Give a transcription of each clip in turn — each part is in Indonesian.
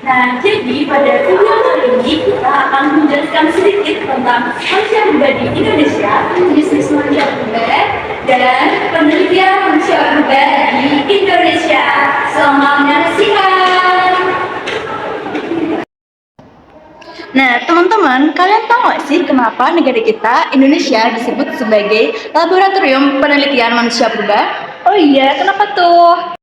Nah, jadi pada video kali ini kita akan menjelaskan sedikit tentang manusia purba di Indonesia, jenis manusia purba, dan penelitian manusia purba di Indonesia. Selamat menyaksikan. Nah, teman-teman, kalian tahu nggak sih kenapa negara kita, Indonesia, disebut sebagai laboratorium penelitian manusia purba? Oh iya, kenapa tuh?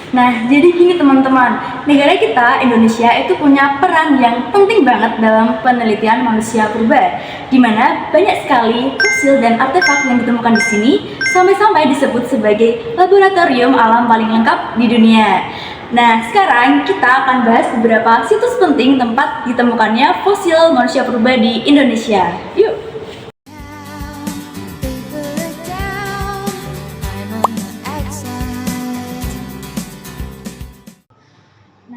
Nah, jadi gini teman-teman, negara kita, Indonesia, itu punya peran yang penting banget dalam penelitian manusia purba, di mana banyak sekali fosil dan artefak yang ditemukan di sini, sampai-sampai disebut sebagai laboratorium alam paling lengkap di dunia. Nah, sekarang kita akan bahas beberapa situs penting tempat ditemukannya fosil manusia purba di Indonesia. Yuk!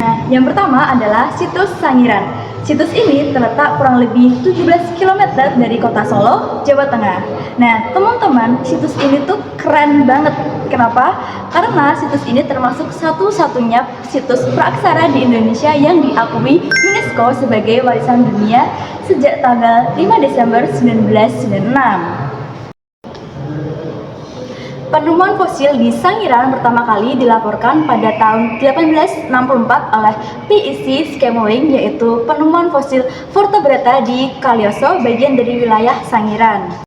Nah, yang pertama adalah situs Sangiran. Situs ini terletak kurang lebih 17 km dari kota Solo, Jawa Tengah. Nah, teman-teman, situs ini tuh keren banget. Kenapa? Karena situs ini termasuk satu-satunya situs praaksara di Indonesia yang diakui UNESCO sebagai warisan dunia sejak tanggal 5 Desember 1996. Penemuan fosil di Sangiran pertama kali dilaporkan pada tahun 1864 oleh P.E.C. Skemowing, yaitu penemuan fosil vertebrata di Kalioso, bagian dari wilayah Sangiran.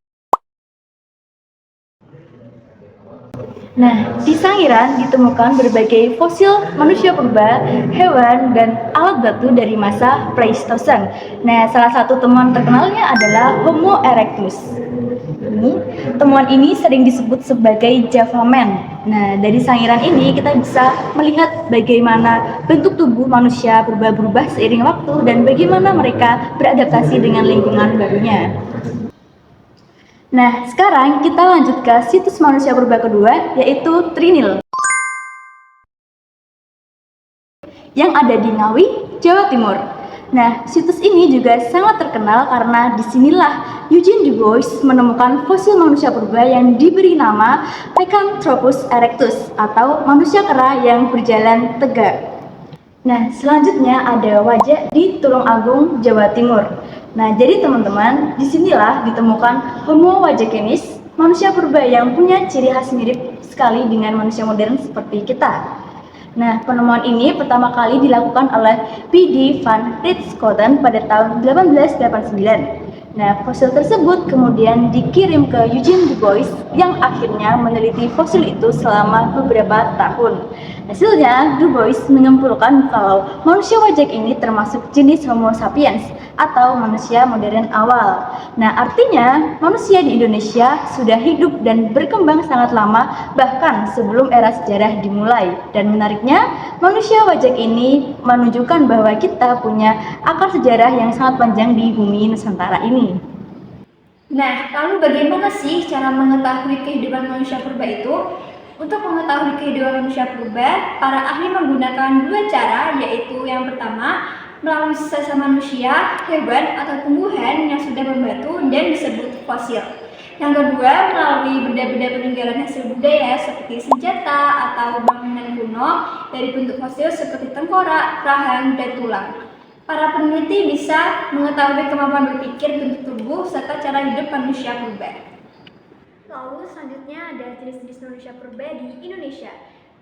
Nah, di Sangiran ditemukan berbagai fosil manusia purba, hewan, dan alat batu dari masa Pleistosen. Nah, salah satu temuan terkenalnya adalah Homo erectus. Temuan ini sering disebut sebagai Java Man. Nah, dari Sangiran ini kita bisa melihat bagaimana bentuk tubuh manusia berubah-ubah seiring waktu dan bagaimana mereka beradaptasi dengan lingkungan barunya. Nah, sekarang kita lanjut ke situs manusia purba kedua, yaitu Trinil, yang ada di Ngawi, Jawa Timur. Nah, situs ini juga sangat terkenal karena disinilah Eugene Du Bois menemukan fosil manusia purba yang diberi nama Pithecanthropus erectus atau manusia kera yang berjalan tegak. Nah, selanjutnya ada Wajak di Tulungagung, Jawa Timur. Nah, jadi teman-teman, disinilah ditemukan Homo wajakenis, manusia purba yang punya ciri khas mirip sekali dengan manusia modern seperti kita. Nah, penemuan ini pertama kali dilakukan oleh P.D. van Rietschoten pada tahun 1889. Nah, fosil tersebut kemudian dikirim ke Eugene Du Bois yang akhirnya meneliti fosil itu selama beberapa tahun. Hasilnya, Du Bois menyimpulkan kalau manusia wajak ini termasuk jenis Homo sapiens atau manusia modern awal. Nah, artinya manusia di Indonesia sudah hidup dan berkembang sangat lama, bahkan sebelum era sejarah dimulai. Dan menariknya, manusia wajak ini menunjukkan bahwa kita punya akar sejarah yang sangat panjang di bumi Nusantara ini. Nah, lalu bagaimana sih cara mengetahui kehidupan manusia purba itu? Untuk mengetahui kehidupan manusia purba, para ahli menggunakan dua cara, yaitu yang pertama, melalui sisa manusia, hewan, atau tumbuhan yang sudah membatu dan disebut fosil. Yang kedua, melalui benda-benda peninggalan hasil budaya seperti senjata atau bangunan kuno dari bentuk fosil seperti tengkorak, rahang, dan tulang. Para peneliti bisa mengetahui kemampuan berpikir, bentuk tubuh, serta cara hidup manusia purba. Lalu selanjutnya ada jenis-jenis manusia purba di Indonesia.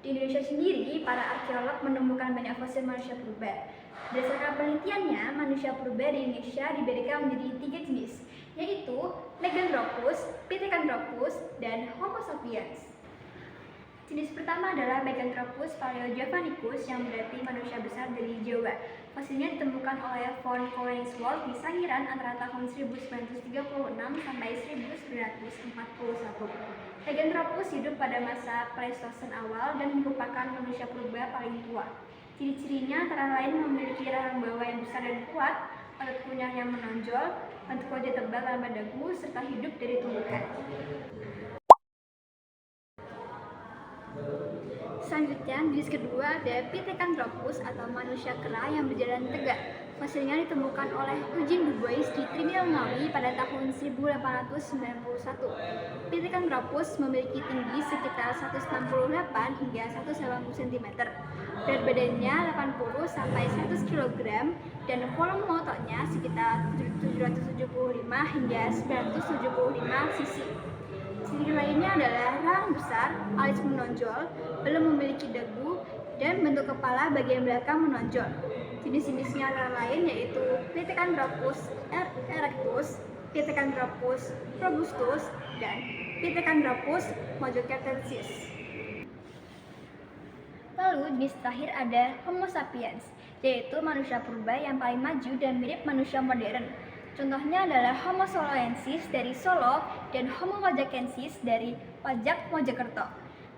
Di Indonesia sendiri, para arkeolog menemukan banyak fosil manusia purba. Berdasarkan penelitiannya, manusia purba di Indonesia dibedakan menjadi 3 jenis, yaitu Meganthropus, Pithecanthropus, dan Homo sapiens. Jenis pertama adalah Meganthropus paleojavanicus yang berarti manusia besar dari Jawa. Fosilnya ditemukan oleh von Koenigswald di Sangiran antara tahun 1936 sampai 1941. Meganthropus hidup pada masa Pleistosen awal dan merupakan manusia purba paling tua. Ciri-cirinya antara lain memiliki rahang bawah yang besar dan kuat, otot kunyah yang menonjol, bentuk wajah tebal tanpa dagu, serta hidup dari tumbuhan. Selanjutnya, jenis kedua ada Pithecanthropus atau manusia kera yang berjalan tegak. Fosilnya ditemukan oleh Eugene Du Bois di Trinidad Ngawi pada tahun 1891. Pithecanthropus memiliki tinggi sekitar 168 hingga 180 cm. Berat badannya 80 sampai 100 kg dan volume otaknya sekitar 775 hingga 975 cc. Ciri lainnya adalah rahang besar, alis menonjol, belum memiliki dagu, dan bentuk kepala bagian belakang menonjol. Jenis-jenisnya antara lain yaitu Pithecanthropus erectus, Pithecanthropus robustus, dan Pithecanthropus mojocertensis. Lalu jenis terakhir ada Homo sapiens, yaitu manusia purba yang paling maju dan mirip manusia modern. Contohnya adalah Homo soloensis dari Solo dan Homo wajakensis dari Wajak, Mojokerto.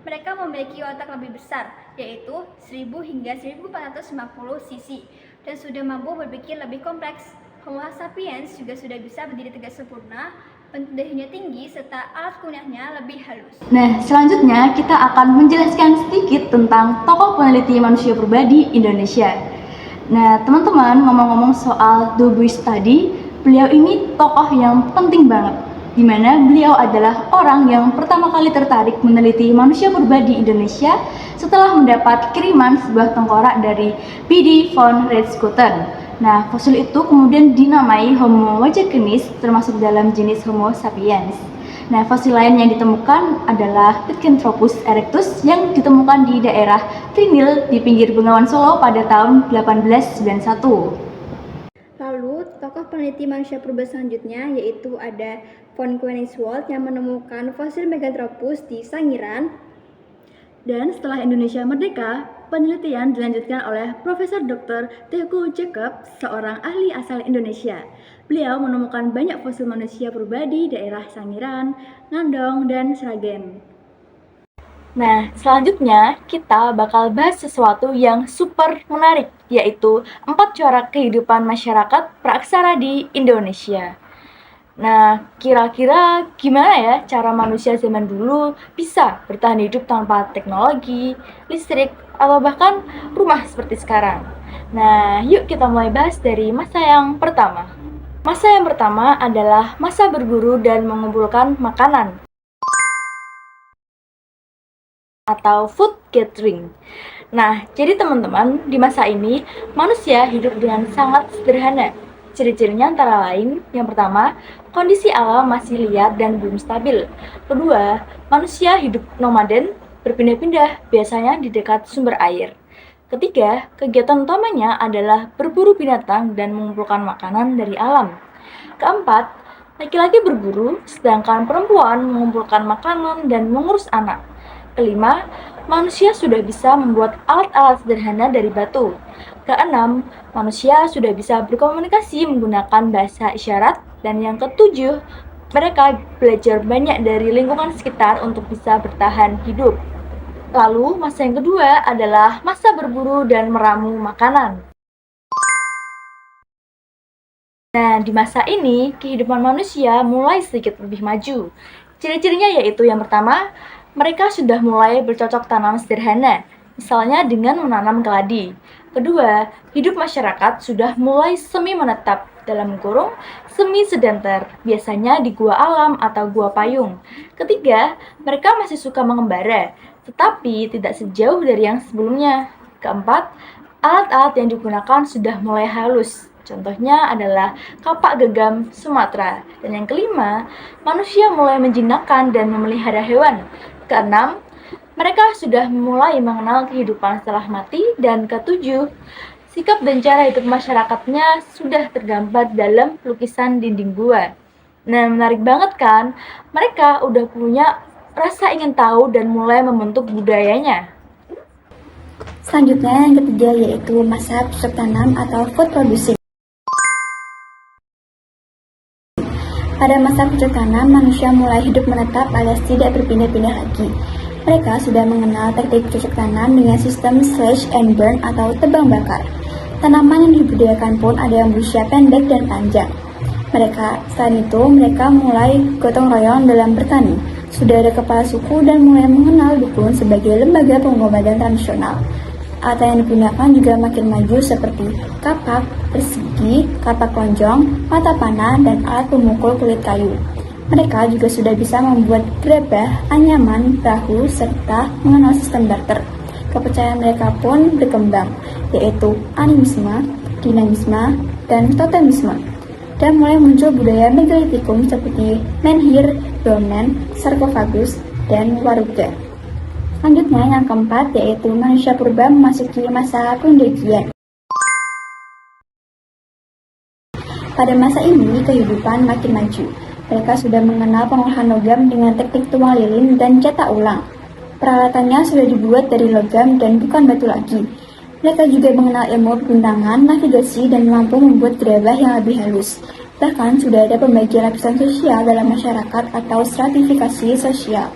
Mereka memiliki otak lebih besar, yaitu 1000 hingga 1450 cc, dan sudah mampu berpikir lebih kompleks. Homo sapiens juga sudah bisa berdiri tegak sempurna, bentuk dahinya tinggi, serta alat kunyahnya lebih halus. Nah, selanjutnya kita akan menjelaskan sedikit tentang tokoh peneliti manusia purba di Indonesia. Nah, teman-teman, ngomong-ngomong soal Du Bois tadi, beliau ini tokoh yang penting banget, di mana beliau adalah orang yang pertama kali tertarik meneliti manusia purba di Indonesia setelah mendapat kiriman sebuah tengkorak dari P.D. von Richthofen. Nah, fosil itu kemudian dinamai Homo wajakenis, termasuk dalam jenis Homo sapiens. Nah, fosil lain yang ditemukan adalah Pithecanthropus erectus yang ditemukan di daerah Trinil di pinggir Bengawan Solo pada tahun 1891. Lalu, tokoh peneliti manusia purba selanjutnya yaitu ada von Koenigswald yang menemukan fosil Meganthropus di Sangiran. Dan setelah Indonesia merdeka, penelitian dilanjutkan oleh Profesor Dr. Teguh Jacob, seorang ahli asal Indonesia. Beliau menemukan banyak fosil manusia purba di daerah Sangiran, Ngandong, dan Sragen. Nah, selanjutnya kita bakal bahas sesuatu yang super menarik, yaitu 4 corak kehidupan masyarakat praaksara di Indonesia. Nah, kira-kira gimana ya cara manusia zaman dulu bisa bertahan hidup tanpa teknologi, listrik, atau bahkan rumah seperti sekarang? Nah, yuk kita mulai bahas dari masa yang pertama. Masa yang pertama adalah masa berburu dan mengumpulkan makanan, atau food gathering. Nah, jadi teman-teman, di masa ini manusia hidup dengan sangat sederhana. Ciri-cirinya antara lain, yang pertama, kondisi alam masih liar dan belum stabil. Kedua, manusia hidup nomaden, berpindah-pindah, biasanya di dekat sumber air. Ketiga, kegiatan utamanya adalah berburu binatang dan mengumpulkan makanan dari alam. Keempat, laki-laki berburu, sedangkan perempuan mengumpulkan makanan dan mengurus anak. Kelima, manusia sudah bisa membuat alat-alat sederhana dari batu. Keenam, manusia sudah bisa berkomunikasi menggunakan bahasa isyarat. Dan yang ketujuh, mereka belajar banyak dari lingkungan sekitar untuk bisa bertahan hidup. Lalu, masa yang kedua adalah masa berburu dan meramu makanan. Nah, di masa ini, kehidupan manusia mulai sedikit lebih maju. Ciri-cirinya yaitu yang pertama, mereka sudah mulai bercocok tanam sederhana, misalnya dengan menanam keladi. Kedua, hidup masyarakat sudah mulai semi menetap, dalam kurung semi sedenter, biasanya di gua alam atau gua payung. Ketiga, mereka masih suka mengembara, tetapi tidak sejauh dari yang sebelumnya. Keempat, alat-alat yang digunakan sudah mulai halus. Contohnya adalah kapak gegam Sumatera. Dan yang kelima, manusia mulai menjinakkan dan memelihara hewan. Keenam, mereka sudah mulai mengenal kehidupan setelah mati. Dan ketujuh, sikap dan cara hidup masyarakatnya sudah tergambar dalam lukisan dinding gua. Nah, menarik banget kan? Mereka udah punya rasa ingin tahu dan mulai membentuk budayanya. Selanjutnya yang ketiga yaitu masa cocok tanam atau food producing. Pada masa cocok tanam, manusia mulai hidup menetap alias tidak berpindah-pindah lagi. Mereka sudah mengenal teknik cocok tanam dengan sistem slash and burn atau tebang bakar. Tanaman yang dibudidayakan pun ada yang berusia pendek dan panjang. Selain itu, mereka mulai gotong royong dalam bertani. Sudah ada kepala suku dan mulai mengenal pun sebagai lembaga pengobatan tradisional. Alat yang digunakan juga makin maju seperti kapak, persegi, kapak lonjong, mata panah, dan alat pemukul kulit kayu. Mereka juga sudah bisa membuat gerabah, anyaman, perahu, serta mengenal sistem barter. Kepercayaan mereka pun berkembang, yaitu animisme, dinamisme, dan totemisme. Dan mulai muncul budaya megalitikum seperti menhir, dolmen, sarkofagus, dan waruga. Selanjutnya yang keempat yaitu manusia purba memasuki masa pendakian. Pada masa ini kehidupan makin maju. Mereka sudah mengenal pengolahan logam dengan teknik tuang lilin dan cetak ulang. Peralatannya sudah dibuat dari logam dan bukan batu lagi. Mereka juga mengenal ilmu pegunungan, navigasi, dan mampu membuat gerabah yang lebih halus. Bahkan sudah ada pembagian lapisan sosial dalam masyarakat atau stratifikasi sosial.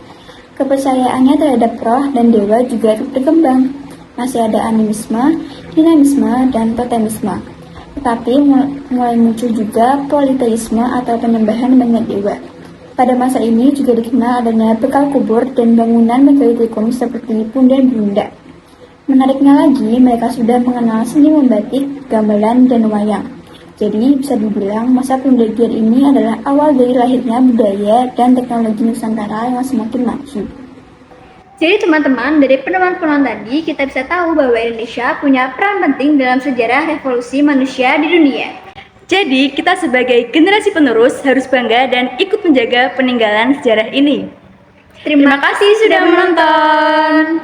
Kepercayaannya terhadap roh dan dewa juga berkembang. Masih ada animisme, dinamisme, dan totemisme. Tetapi mulai muncul juga politeisme atau penyembahan banyak dewa. Pada masa ini juga dikenal adanya bekal kubur dan bangunan megalitikum seperti punden Bunda. Menariknya lagi, mereka sudah mengenal seni membatik, gamelan, dan wayang. Jadi bisa dibilang masa pendakian ini adalah awal dari lahirnya budaya dan teknologi Nusantara yang semakin maju. Jadi teman-teman, dari penemuan-penemuan tadi kita bisa tahu bahwa Indonesia punya peran penting dalam sejarah revolusi manusia di dunia. Jadi, kita sebagai generasi penerus harus bangga dan ikut menjaga peninggalan sejarah ini. Terima kasih sudah menonton.